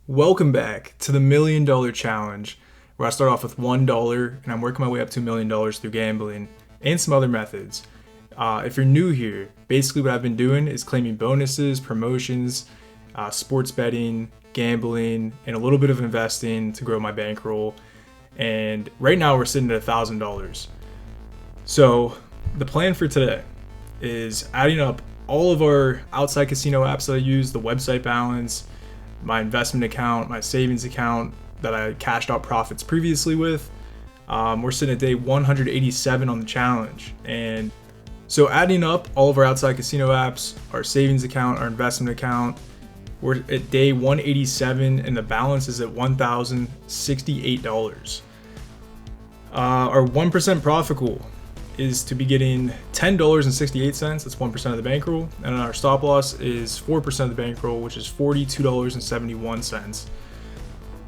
Welcome back to the $1 Million Challenge, where I start off with $1 and I'm working my way up to $1 million through gambling and some other methods. If you're new here, basically what I've been doing is claiming bonuses, promotions, sports betting, gambling, and a little bit of investing to grow my bankroll. And right now we're sitting at $1,000. So the plan for today is adding up all of our outside casino apps that I use, the website balance, my investment account, my savings account that I cashed out profits previously with. We're sitting at day 187 on the challenge. And so adding up all of our outside casino apps, our savings account, our investment account, we're at day 187 and the balance is at $1,068. Our 1% profit goal is to be getting $10.68, that's 1% of the bankroll, and our stop loss is 4% of the bankroll, which is $42.71.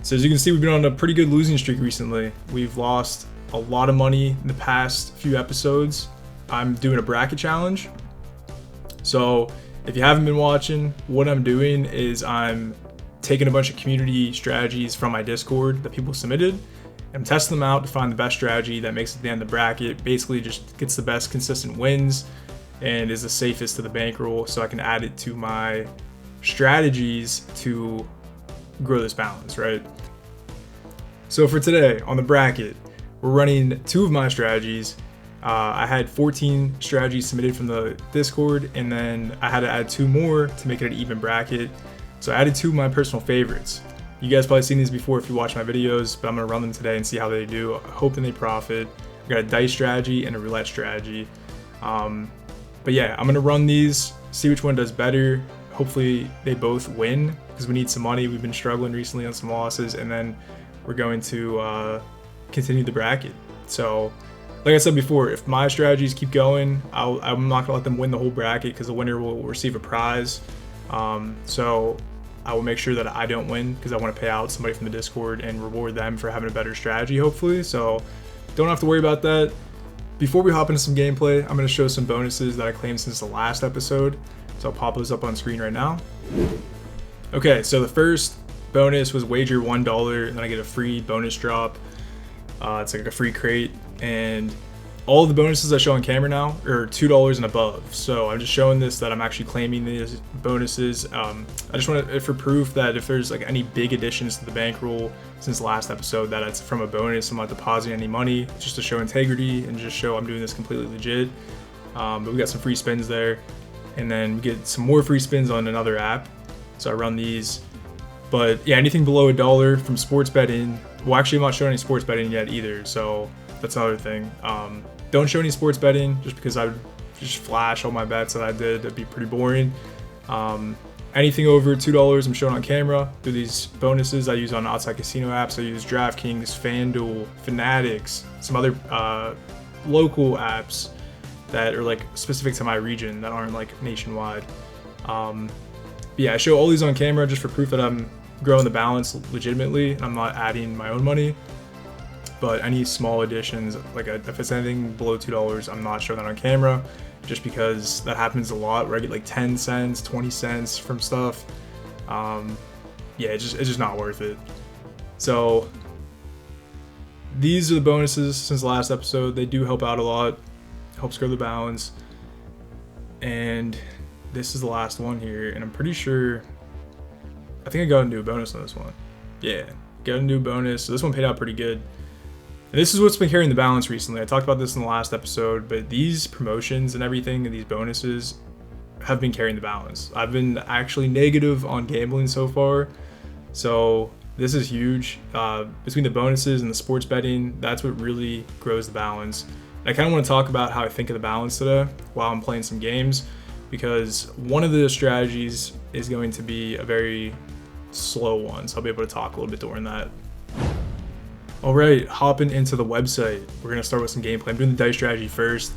So as you can see, we've been on a pretty good losing streak recently. We've lost a lot of money in the past few episodes. I'm doing a bracket challenge. So if you haven't been watching, what I'm doing is I'm taking a bunch of community strategies from my Discord that people submitted. I'm testing them out to find the best strategy that makes it down the bracket, basically just gets the best consistent wins and is the safest to the bankroll, so I can add it to my strategies to grow this balance, right? So for today on the bracket, we're running two of my strategies. I had 14 strategies submitted from the Discord, and then I had to add two more to make it an even bracket. So I added two of my personal favorites. You guys probably seen these before if you watch my videos, but I'm going to run them today and see how they do, hoping they profit. I got a dice strategy and a roulette strategy. But yeah, I'm going to run these, see which one does better. Hopefully they both win because we need some money. We've been struggling recently on some losses, and then we're going to continue the bracket. So like I said before, if my strategies keep going, I'm not going to let them win the whole bracket because the winner will receive a prize. So I will make sure that I don't win because I want to pay out somebody from the Discord and reward them for having a better strategy, hopefully. So don't have to worry about that. Before we hop into some gameplay, I'm going to show some bonuses that I claimed since the last episode. So I'll pop those up on screen right now. Okay, so the first bonus was wager $1 and then I get a free bonus drop. It's like a free crate, and all of the bonuses I show on camera now are $2 and above. So I'm just showing this that I'm actually claiming these bonuses. I just want it for proof that if there's like any big additions to the bankroll since the last episode, that it's from a bonus. I'm not depositing any money, just to show integrity and just show I'm doing this completely legit. But we got some free spins there, and then we get some more free spins on another app. So I run these. But yeah, anything below $1 from sports betting. Well, actually, I'm not showing any sports betting yet either. So that's another thing. Don't show any sports betting just because I would just flash all my bets that I did. That'd be pretty boring. Anything over $2 I'm showing on camera through these bonuses I use on outside casino apps. I use DraftKings, FanDuel, Fanatics, some other local apps that are like specific to my region that aren't like nationwide. Yeah, I show all these on camera just for proof that I'm growing the balance legitimately and I'm not adding my own money. But any small additions, like if it's anything below $2, I'm not showing that on camera, just because that happens a lot where I get like 10 cents, 20 cents from stuff. Yeah, it's just not worth it. So these are the bonuses since the last episode. They do help out a lot, helps grow the balance. And this is the last one here, and I'm pretty sure, I think I got a new bonus on this one. Yeah, got a new bonus. So this one paid out pretty good. And this is what's been carrying the balance recently. I talked about this in the last episode, but these promotions and everything and these bonuses have been carrying the balance. I've been actually negative on gambling so far. So this is huge. Between the bonuses and the sports betting, that's what really grows the balance. And I kind of want to talk about how I think of the balance today while I'm playing some games, because one of the strategies is going to be a very slow one. So I'll be able to talk a little bit during that. Alright, hopping into the website. We're going to start with some gameplay. I'm doing the dice strategy first.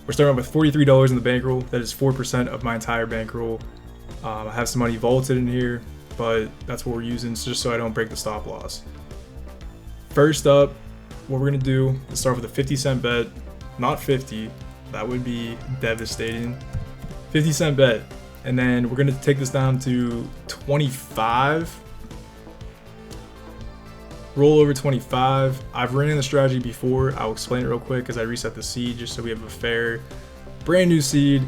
We're starting with $43 in the bankroll. That is 4% of my entire bankroll. I have some money vaulted in here, but that's what we're using just so I don't break the stop loss. First up, what we're going to do is start with a 50-cent bet. Not 50. That would be devastating. 50-cent bet. And then we're going to take this down to 25. roll over 25. I've ran the strategy before. I'll explain it real quick as I reset the seed just so we have a fair brand new seed.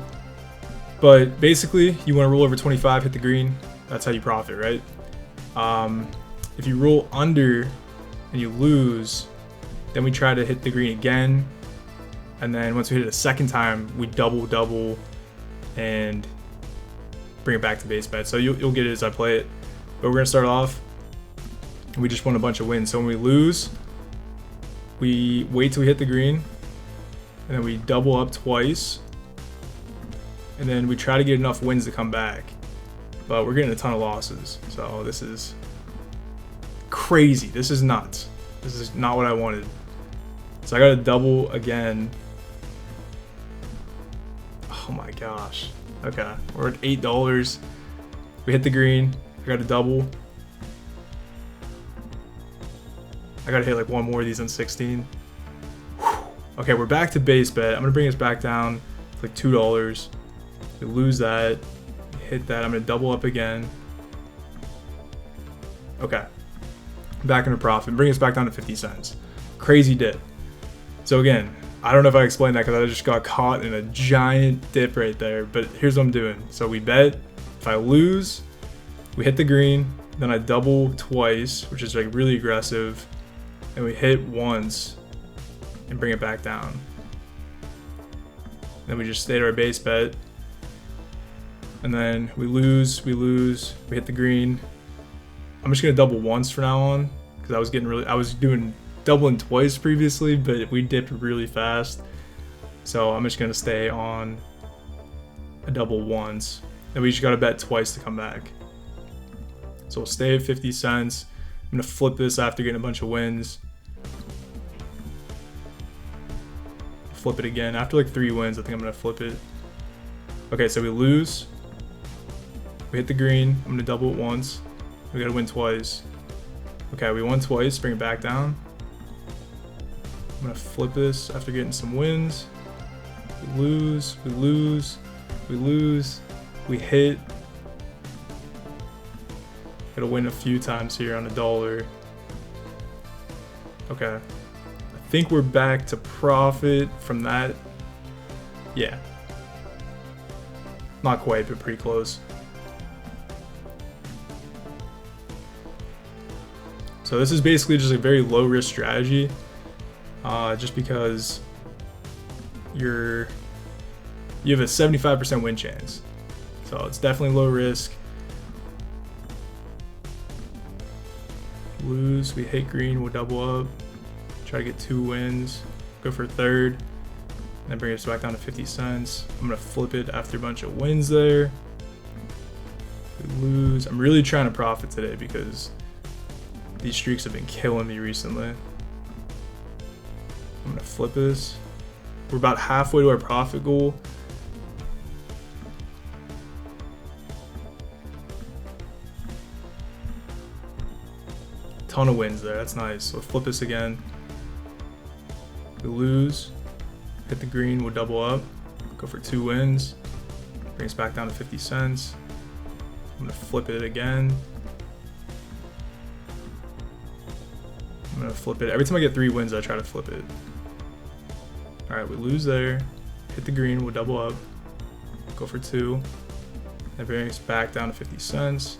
But basically you want to roll over 25, hit the green. That's how you profit, right? If you roll under and you lose, then we try to hit the green again. And then once we hit it a second time, we double and bring it back to base bet. So you'll get it as I play it. But we're gonna start off. We just won a bunch of wins. So when we lose, we wait till we hit the green, and then we double up twice, and then we try to get enough wins to come back. But we're getting a ton of losses. So this is crazy. This is nuts. This is not what I wanted. So I got to double again. Oh my gosh. Okay, we're at $8. We hit the green. I got to double. I got to hit like one more of these on 16. Whew. Okay, we're back to base bet. I'm going to bring us back down to like $2. We lose that. Hit that. I'm going to double up again. Okay. Back into profit. Bring us back down to 50 cents. Crazy dip. So again, I don't know if I explained that because I just got caught in a giant dip right there. But here's what I'm doing. So we bet. If I lose, we hit the green. Then I double twice, which is like really aggressive. And we hit once and bring it back down. Then we just stay at our base bet. And then we lose, we hit the green. I'm just gonna double once from now on because I was doing doubling twice previously, but we dipped really fast. So I'm just gonna stay on a double once. And we just gotta bet twice to come back. So we'll stay at 50 cents. I'm gonna flip this after getting a bunch of wins. Flip it again. After like 3 wins, I think I'm gonna flip it. Okay, so we lose. We hit the green. I'm gonna double it once. We gotta win twice. Okay, we won twice. Bring it back down. I'm gonna flip this after getting some wins. We lose. We hit. Gotta win a few times here on $1. Okay. I think we're back to profit from that. Yeah. Not quite, but pretty close. So this is basically just a very low risk strategy, just because you have a 75% win chance. So it's definitely low risk. Lose, we hit green, we'll double up, try to get 2 wins, go for a third, and then bring us back down to 50 cents. I'm gonna flip it after a bunch of wins there. We lose. I'm really trying to profit today because these streaks have been killing me recently. I'm gonna flip this. We're about halfway to our profit goal. Ton of wins there, that's nice. So flip this again. We lose, hit the green, we'll double up, go for 2 wins, bring us back down to 50 cents. I'm gonna flip it again. I'm gonna flip it. Every time I get 3 wins, I try to flip it. All right, we lose there, hit the green, we'll double up, go for 2, and bring us back down to 50 cents.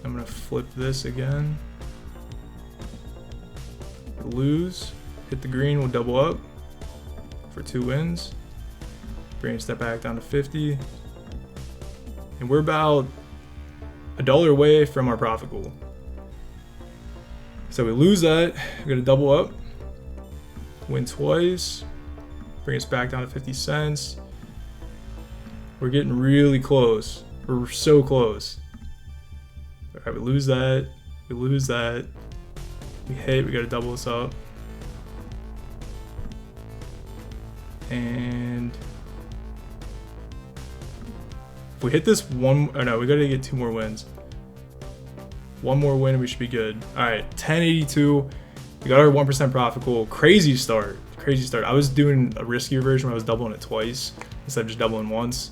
I'm gonna flip this again. Lose, hit the green, we'll double up for 2 wins. Bring a step back down to 50. And we're about $1 away from our profit goal. So we lose that, we're gonna double up, win twice, bring us back down to 50 cents. We're getting really close. We're so close. All right, we lose that, we hit, we gotta double this up. And if we hit this one, oh no, we gotta get 2 more wins. 1 more win and we should be good. All right, 1082, we got our 1% profit goal. Crazy start. I was doing a riskier version where I was doubling it twice instead of just doubling once.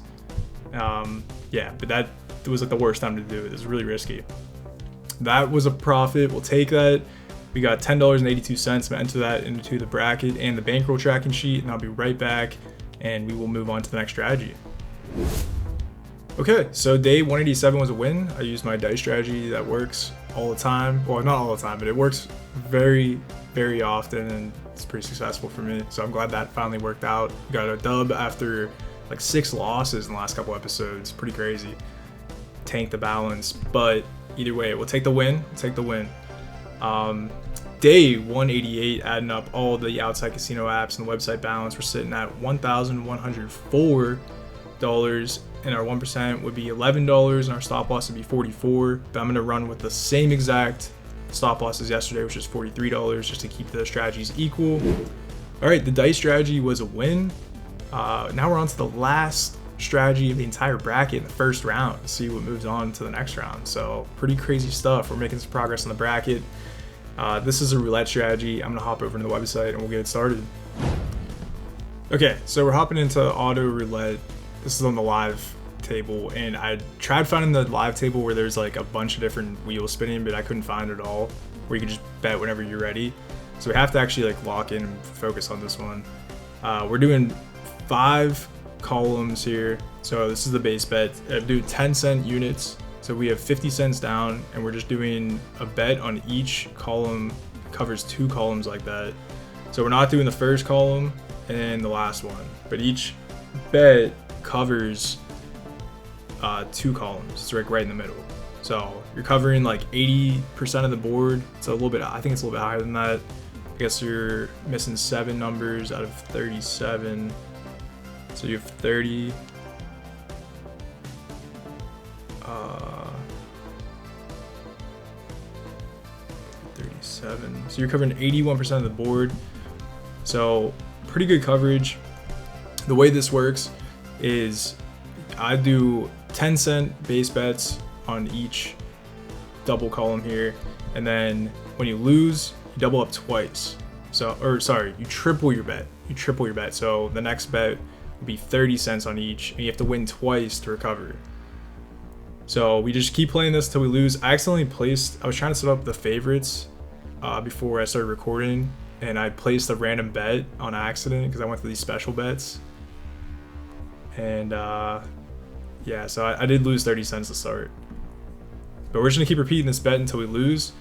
Yeah, but that was like the worst time to do it. It was really risky. that was a profit. We'll take that. We got $10.82. I'm gonna enter that into the bracket and the bankroll tracking sheet, and I'll be right back and we will move on to the next strategy. Okay, so day 187 was a win. I used my dice strategy that works all the time. Well, not all the time, but it works very, very often, and it's pretty successful for me. So I'm glad that finally worked out. Got a dub after like 6 losses in the last couple episodes. Pretty crazy. Tanked the balance, but either way, we'll take the win. Take the win. Day 188, adding up all the outside casino apps and the website balance, we're sitting at $1,104, and our 1% would be $11, and our stop loss would be $44. But I'm gonna run with the same exact stop loss as yesterday, which is $43, just to keep the strategies equal. All right, the dice strategy was a win. Now we're on to the last strategy of the entire bracket in the first round. See what moves on to the next round. So pretty crazy stuff. We're making some progress on the bracket. This is a roulette strategy. I'm gonna hop over to the website and we'll get it started. Okay, so we're hopping into auto roulette. This is on the live table, and I tried finding the live table where there's like a bunch of different wheels spinning, but I couldn't find it all, where you can just bet whenever you're ready. So we have to actually like lock in and focus on this one. We're doing 5 columns here. So this is the base bet. I'm doing 10-cent units. So we have 50 cents down, and we're just doing a bet on each column. It covers 2 columns like that. So we're not doing the first column and the last one, but each bet covers 2 columns. It's like right in the middle. So you're covering like 80% of the board. It's a little bit, I think it's a little bit higher than that. I guess you're missing 7 numbers out of 37. So you have 30. 37. So you're covering 81% of the board. So pretty good coverage. The way this works is I do 10-cent base bets on each double column here, and then when you lose, you double up twice. So, or sorry, you triple your bet. You triple your bet. So the next bet would be 30 cents on each, and you have to win twice to recover. So we just keep playing this till we lose. I accidentally placed, I was trying to set up the favorites before I started recording, and I placed a random bet on accident because I went for these special bets. And yeah, so I did lose 30 cents to start. But we're just gonna keep repeating this bet until we lose.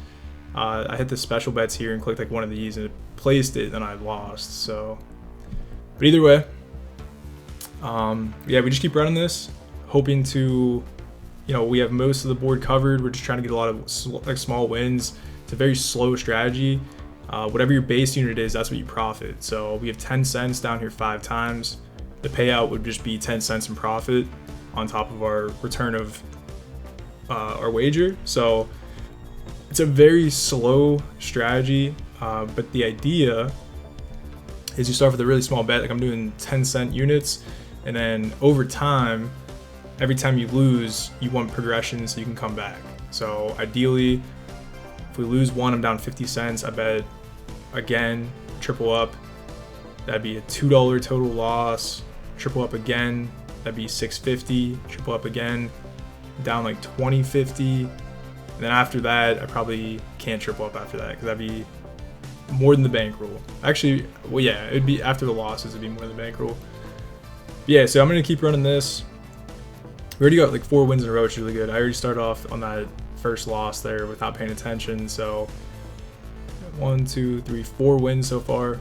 I hit the special bets here and clicked like one of these, and it placed it, and I lost. So, but either way, yeah, we just keep running this, hoping to, you know, we have most of the board covered. We're just trying to get a lot of like small wins. It's a very slow strategy. Whatever your base unit is, that's what you profit. So we have 10 cents down here 5 times. The payout would just be 10 cents in profit on top of our return of our wager. So it's a very slow strategy, but the idea is you start with a really small bet. Like I'm doing 10-cent units, and then over time, every time you lose, you want progression so you can come back. So ideally, if we lose 1, I'm down 50 cents. I bet again, triple up. That'd be a $2 total loss. Triple up again, that'd be $6.50. Triple up again, down like $20.50. And then after that, I probably can't triple up after that because that'd be more than the bankroll. Actually, well, yeah, it'd be after the losses, it'd be more than the bankroll. Yeah, so I'm gonna keep running this. We already got like 4 wins in a row, which is really good. I already started off on that first loss there without paying attention. So 1, 2, 3, 4 wins so far.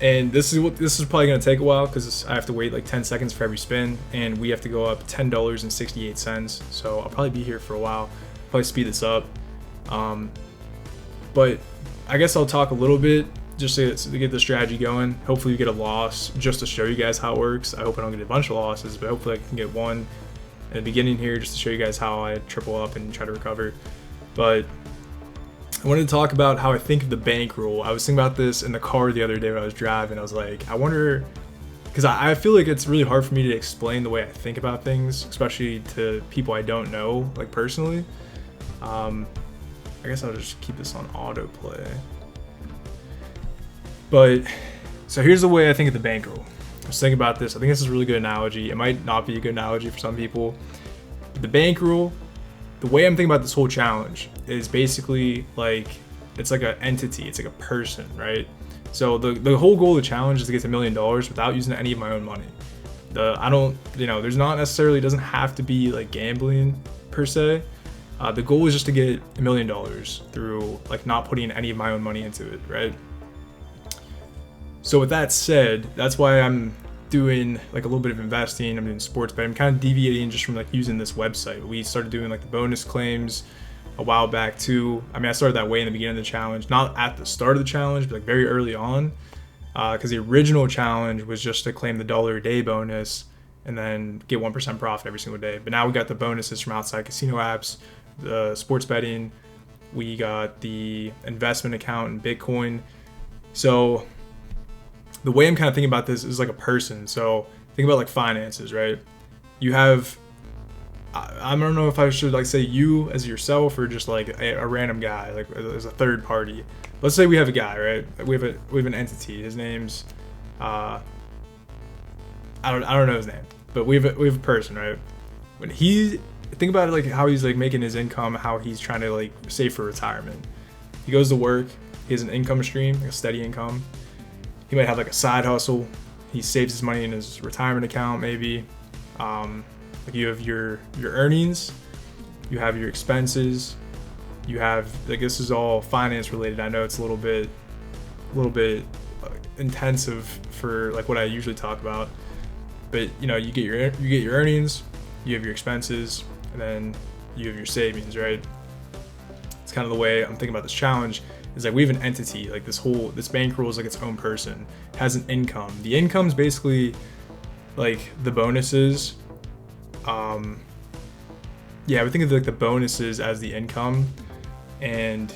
And this is probably gonna take a while because I have to wait like 10 seconds for every spin, and we have to go up $10.68. So I'll probably be here for a while. Probably speed this up. But I guess I'll talk a little bit just to get the strategy going. Hopefully you get a loss just to show you guys how it works. I hope I don't get a bunch of losses, but hopefully I can get one in the beginning here just to show you guys how I triple up and try to recover. But I wanted to talk about how I think of the bankroll. I was thinking about this in the car the other day when I was driving. I was like, I wonder, because I feel like it's really hard for me to explain the way I think about things, especially to people I don't know, like personally. I guess I'll just keep this on autoplay. But, so here's the way I think of the bankroll. I was thinking about this. I think this is a really good analogy. It might not be a good analogy for some people. But the bankroll the way I'm thinking about this whole challenge is basically like it's like an entity, it's like a person, right? So the whole goal of the challenge is to get to $1 million without using any of my own money. I don't, there's not necessarily, it doesn't have to be like gambling per se. The goal is just to get $1 million through like not putting any of my own money into it, right? So with that said, that's why I'm doing like a little bit of investing. I'm doing sports betting. I'm kind of deviating just from like using this website. We started doing like the bonus claims a while back too. I mean, I started that way in the beginning of the challenge, not at the start of the challenge, but like very early on, because the original challenge was just to claim the $1 a day bonus and then get 1% profit every single day. But now we got the bonuses from outside casino apps, the sports betting, we got the investment account in Bitcoin. So the way I'm kind of thinking about this is like a person. So think about like finances, right? You have, I don't know if I should like say you as yourself or just like a random guy, like as a third party. Let's say we have a guy, right? We have an entity. His name's, I don't know his name, but we have a person, right? When think about it, like how he's like making his income, how he's trying to like save for retirement. He goes to work. He has an income stream, like a steady income. He might have like a side hustle. He saves his money in his retirement account, maybe. Like you have your earnings, you have your expenses, you have like this is all finance related. I know it's a little bit intensive for like what I usually talk about, but you get your earnings, you have your expenses, and then you have your savings, right? It's kind of the way I'm thinking about this challenge. Is like we have an entity, like this bankroll is like its own person, has an income. The income's basically like the bonuses. I would think of like the bonuses as the income, and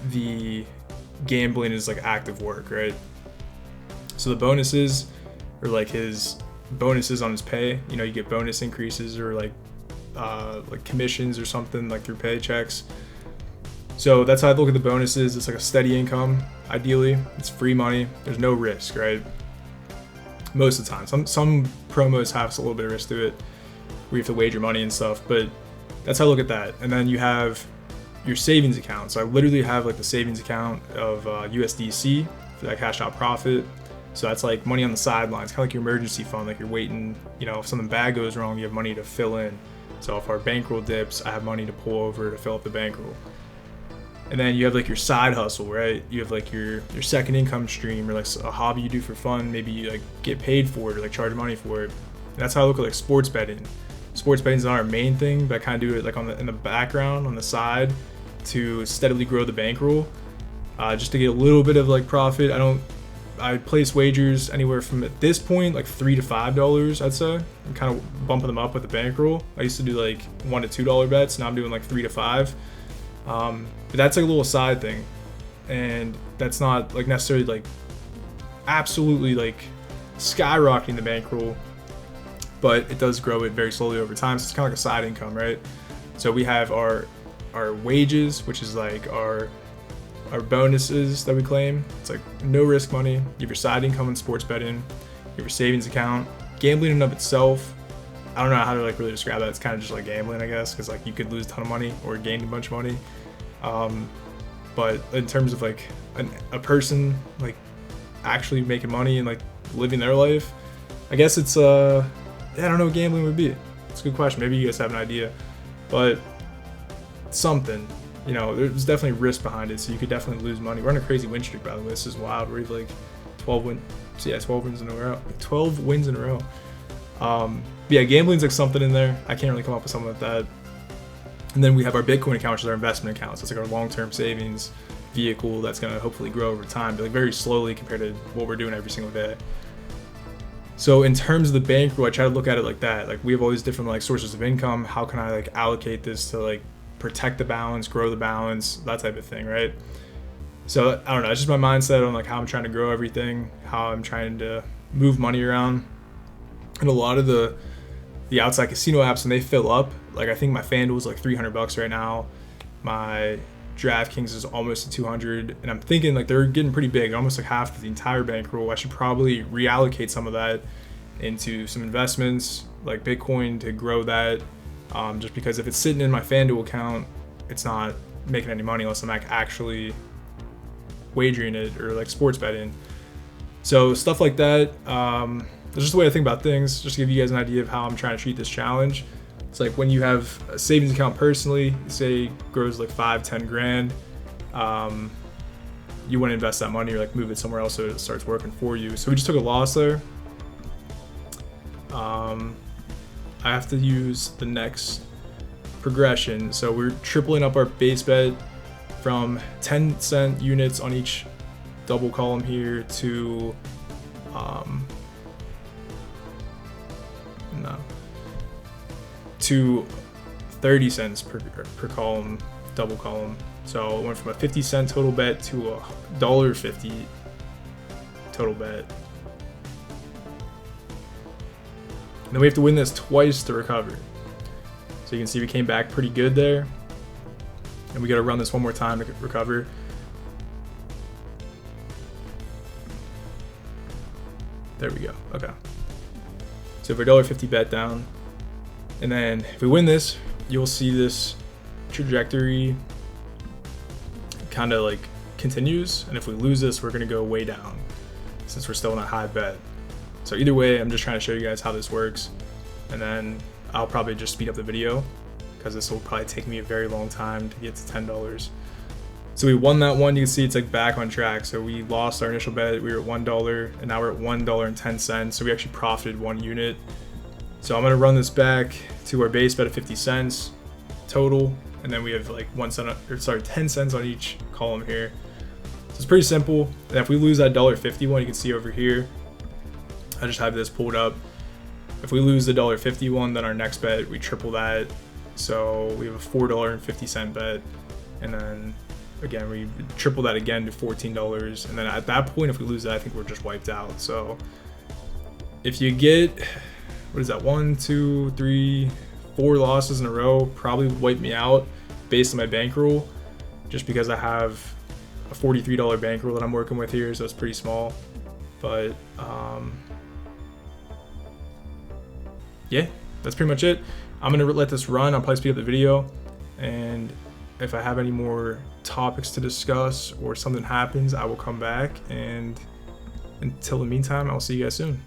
the gambling is like active work, right? So the bonuses are like his bonuses on his pay. You get bonus increases or like commissions or something like through paychecks. So that's how I look at the bonuses. It's like a steady income. Ideally, it's free money. There's no risk, right? Most of the time. Some promos have a little bit of risk to it, where you have to wager money and stuff. But that's how I look at that. And then you have your savings account. So I literally have like the savings account of USDC for that cash out profit. So that's like money on the sidelines, kind of like your emergency fund. Like you're waiting, if something bad goes wrong, you have money to fill in. So if our bankroll dips, I have money to pull over to fill up the bankroll. And then you have like your side hustle, right? You have like your second income stream, or like a hobby you do for fun. Maybe you like get paid for it or like charge money for it. And that's how I look at like sports betting. Sports betting is not our main thing, but I kind of do it like in the background on the side to steadily grow the bankroll, just to get a little bit of like profit. I place wagers anywhere from at this point like $3 to $5. I'd say I'm kind of bumping them up with the bankroll. I used to do like $1 to $2 bets. Now I'm doing like $3 to $5. But that's like a little side thing, and that's not like necessarily like absolutely like skyrocketing the bankroll, but it does grow it very slowly over time. So it's kind of like a side income, right? So we have our wages, which is like our bonuses that we claim. It's like no risk money. You have your side income in sports betting, you have your savings account. Gambling in and of itself, I don't know how to like really describe that. It's kind of just like gambling, I guess, because like you could lose a ton of money or gain a bunch of money. But in terms of like a person like actually making money and like living their life, I guess it's I don't know what gambling would be. It's a good question. Maybe you guys have an idea, but something. There's definitely risk behind it, so you could definitely lose money. We're on a crazy win streak, by the way. This is wild. We're like 12 wins in a row. 12 wins in a row. Gambling's like something in there. I can't really come up with something like that. And then we have our Bitcoin account, which is our investment account. So it's like our long-term savings vehicle that's going to hopefully grow over time, but like very slowly compared to what we're doing every single day. So in terms of the bankroll, I try to look at it like that. Like we have all these different like sources of income. How can I like allocate this to like protect the balance, grow the balance, that type of thing, right? So I don't know. It's just my mindset on like how I'm trying to grow everything, how I'm trying to move money around. And a lot of the outside casino apps, when they fill up, like I think my FanDuel is like $300 right now. My DraftKings is almost to 200, and I'm thinking like they're getting pretty big, almost like half of the entire bankroll. I should probably reallocate some of that into some investments like Bitcoin to grow that, just because if it's sitting in my FanDuel account, it's not making any money unless I'm actually wagering it or like sports betting. So stuff like that. That's just the way I think about things, just to give you guys an idea of how I'm trying to treat this challenge. It's like when you have a savings account personally, say grows like 5-10 grand, you want to invest that money or like move it somewhere else so it starts working for you. So we just took a loss there. I have to use the next progression. So we're tripling up our base bet from 10-cent units on each double column here to to 30 cents per column, double column. So it went from a 50-cent total bet to a $1.50 total bet. And then we have to win this twice to recover. So you can see we came back pretty good there. And we got to run this one more time to recover. There we go. Okay. So for $1.50 bet down. And then if we win this, you'll see this trajectory kind of like continues. And if we lose this, we're going to go way down since we're still in a high bet. So either way, I'm just trying to show you guys how this works. And then I'll probably just speed up the video because this will probably take me a very long time to get to $10. So we won that one. You can see it's like back on track. So we lost our initial bet. We were at $1 and now we're at $1.10. So we actually profited 1 unit. So I'm going to run this back to our base bet of 50 cents total. And then we have like 10 cents on each column here. So it's pretty simple. And if we lose that $1.50 one, you can see over here, I just have this pulled up. If we lose the $1.50 one, then our next bet, we triple that. So we have a $4.50 bet. And then again, we triple that again to $14. And then at that point, if we lose that, I think we're just wiped out. So if you get, what is that, 1, 2, 3, 4 losses in a row, probably would wipe me out based on my bankroll, just because I have a $43 bankroll that I'm working with here, so it's pretty small. But yeah, that's pretty much it. I'm gonna let this run. I'll probably speed up the video, and if I have any more topics to discuss or something happens, I will come back. And until the meantime, I'll see you guys soon.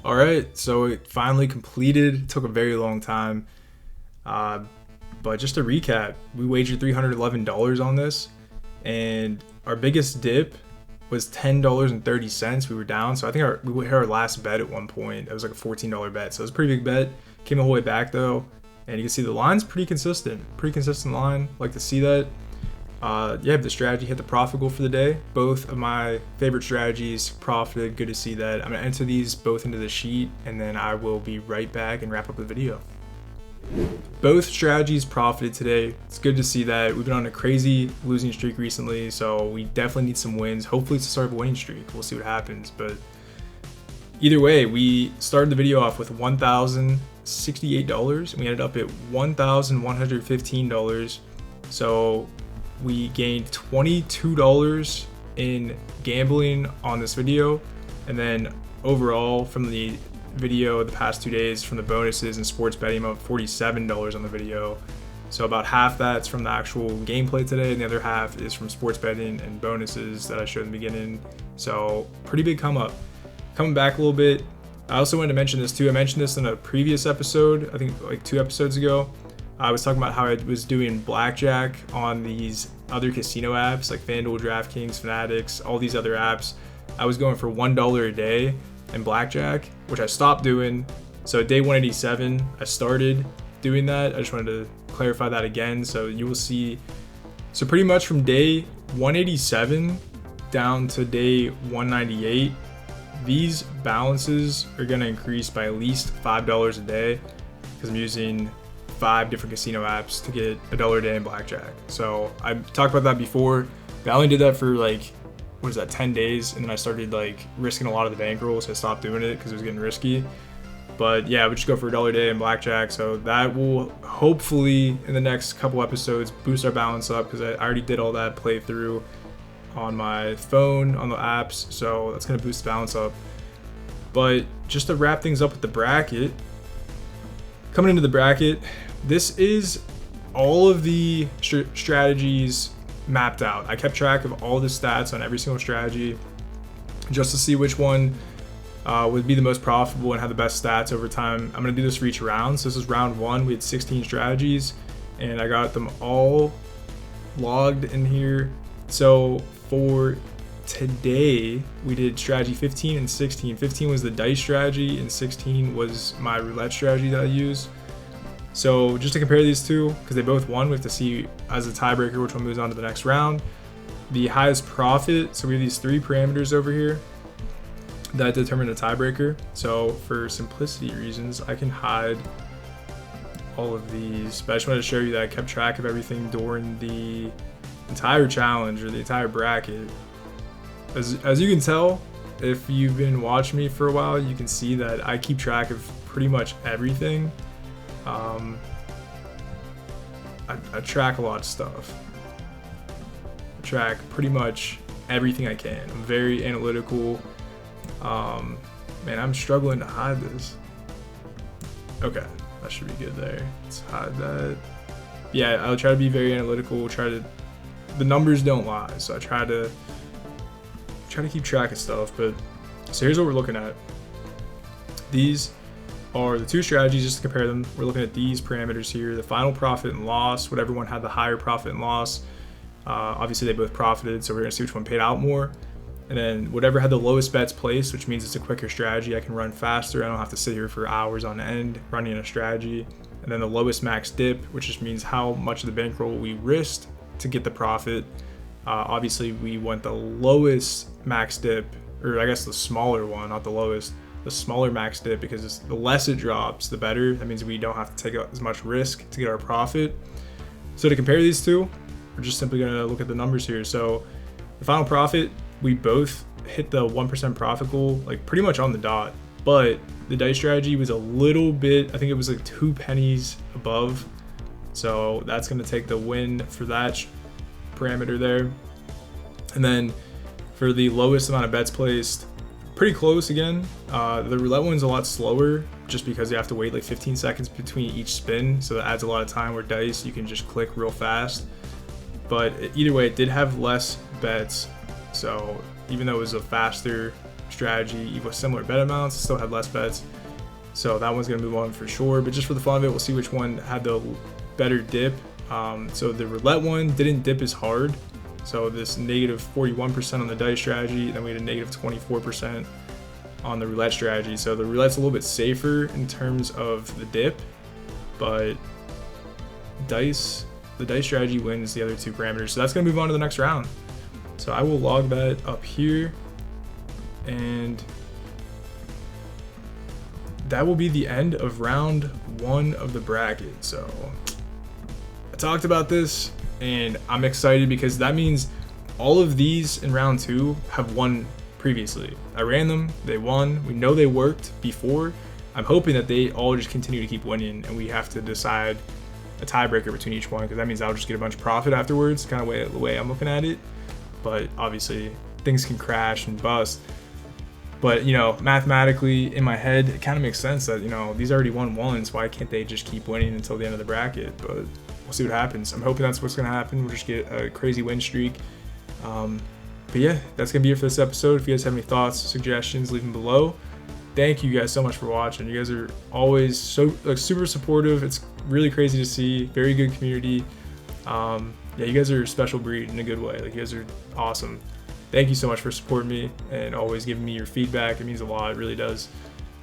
All right, so it finally completed. It took a very long time, but just to recap, we wagered $311 on this, and our biggest dip was $10.30. We were down, so I think we hit our last bet at one point. It was like a $14 bet, so it was a pretty big bet. Came the whole way back though, and you can see the line's pretty consistent line. Like to see that. Yeah, the strategy hit the profit goal for the day. Both of my favorite strategies profited. Good to see that. I'm gonna enter these both into the sheet, and then I will be right back and wrap up the video. Both strategies profited today. It's good to see that. We've been on a crazy losing streak recently, so we definitely need some wins. Hopefully it's a start of a winning streak. We'll see what happens. But either way, we started the video off with $1,068, and we ended up at $1,115. So we gained $22 in gambling on this video, and then overall from the video the past 2 days from the bonuses and sports betting, I'm up $47 on the video. So about half that's from the actual gameplay today, and the other half is from sports betting and bonuses that I showed in the beginning. So pretty big come up. Coming back a little bit. I also wanted to mention this too. I mentioned this in a previous episode, I think like 2 episodes ago. I was talking about how I was doing blackjack on these other casino apps like FanDuel, DraftKings, Fanatics, all these other apps. I was going for $1 a day in blackjack, which I stopped doing. So day 187, I started doing that. I just wanted to clarify that again. So you will see, so pretty much from day 187 down to day 198, these balances are gonna increase by at least $5 a day because I'm using 5 different casino apps to get $1 a day in blackjack. So I talked about that before. I only did that for like, 10 days, and then I started like risking a lot of the bankroll, so I stopped doing it because it was getting risky. But yeah, we just go for $1 a day in blackjack, so that will hopefully in the next couple episodes boost our balance up, because I already did all that playthrough on my phone on the apps, so that's gonna boost the balance up. But just to wrap things up with the bracket, a coming into the bracket, this is all of the strategies mapped out. I kept track of all the stats on every single strategy just to see which one would be the most profitable and have the best stats over time. I'm gonna do this for each round. So this is round 1. We had 16 strategies and I got them all logged in here. So for today, we did strategy 15 and 16. 15 was the dice strategy and 16 was my roulette strategy that I used. So just to compare these two, because they both won, we have to see as a tiebreaker which one moves on to the next round. The highest profit, so we have these 3 parameters over here that determine the tiebreaker. So for simplicity reasons, I can hide all of these, but I just wanted to show you that I kept track of everything during the entire challenge or the entire bracket. As you can tell, if you've been watching me for a while, you can see that I keep track of pretty much everything. I track a lot of stuff. I track pretty much everything I can. I'm very analytical. Man, I'm struggling to hide this. Okay, that should be good there. Let's hide that. Yeah, I'll try to be very analytical. The numbers don't lie, so I try to keep track of stuff. But so here's what we're looking at. These are the 2 strategies just to compare them. We're looking at these parameters here: the final profit and loss. Whatever one had the higher profit and loss, obviously they both profited, so we're gonna see which one paid out more. And then whatever had the lowest bets placed, which means it's a quicker strategy, I can run faster. I don't have to sit here for hours on end running a strategy. And then the lowest max dip, which just means how much of the bankroll we risked to get the profit. Obviously we want the lowest max dip, or I guess the smaller one, not the lowest, the smaller max dip, because the less it drops, the better. That means we don't have to take as much risk to get our profit. So to compare these two, we're just simply gonna look at the numbers here. So the final profit, we both hit the 1% profit goal, like pretty much on the dot, but the dice strategy was a little bit, I think it was like 2 pennies above. So that's gonna take the win for that parameter there. And then for the lowest amount of bets placed, pretty close again. The roulette one's a lot slower just because you have to wait like 15 seconds between each spin. So that adds a lot of time, where dice, you can just click real fast. But either way, it did have less bets. So even though it was a faster strategy, even with similar bet amounts, it still had less bets. So that one's gonna move on for sure. But just for the fun of it, we'll see which one had the better dip. So the roulette one didn't dip as hard. So this negative 41% on the dice strategy, then we had a negative 24% on the roulette strategy. So the roulette's a little bit safer in terms of the dip, but the dice strategy wins the other 2 parameters. So that's gonna move on to the next round. So I will log that up here, and that will be the end of round 1 of the bracket. So I talked about this and I'm excited because that means all of these in round 2 have won previously. I ran them, they won, we know they worked before. I'm hoping that they all just continue to keep winning and we have to decide a tiebreaker between each one, because that means I'll just get a bunch of profit afterwards, kind of the way I'm looking at it. But obviously things can crash and bust. But you know, mathematically in my head, it kind of makes sense that, you know, these already won once, why can't they just keep winning until the end of the bracket? But we'll see what happens. I'm hoping that's what's gonna happen. We'll just get a crazy win streak. But yeah, that's gonna be it for this episode. If you guys have any thoughts, suggestions, leave them below. Thank you guys so much for watching. You guys are always so super supportive. It's really crazy to see. Very good community. Yeah, you guys are a special breed in a good way. Like, you guys are awesome. Thank you so much for supporting me and always giving me your feedback. It means a lot. It really does.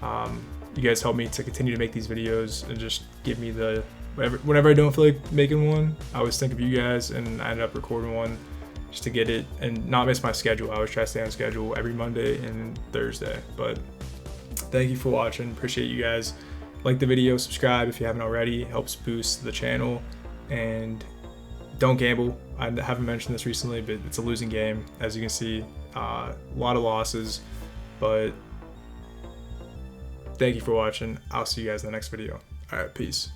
You guys help me to continue to make these videos and just give me the whenever I don't feel like making one, I always think of you guys and I end up recording one just to get it and not miss my schedule. I always try to stay on schedule every Monday and Thursday. But thank you for watching. Appreciate you guys. Like the video, subscribe if you haven't already. It helps boost the channel. And don't gamble. I haven't mentioned this recently, but it's a losing game. As you can see, a lot of losses. But thank you for watching. I'll see you guys in the next video. All right, peace.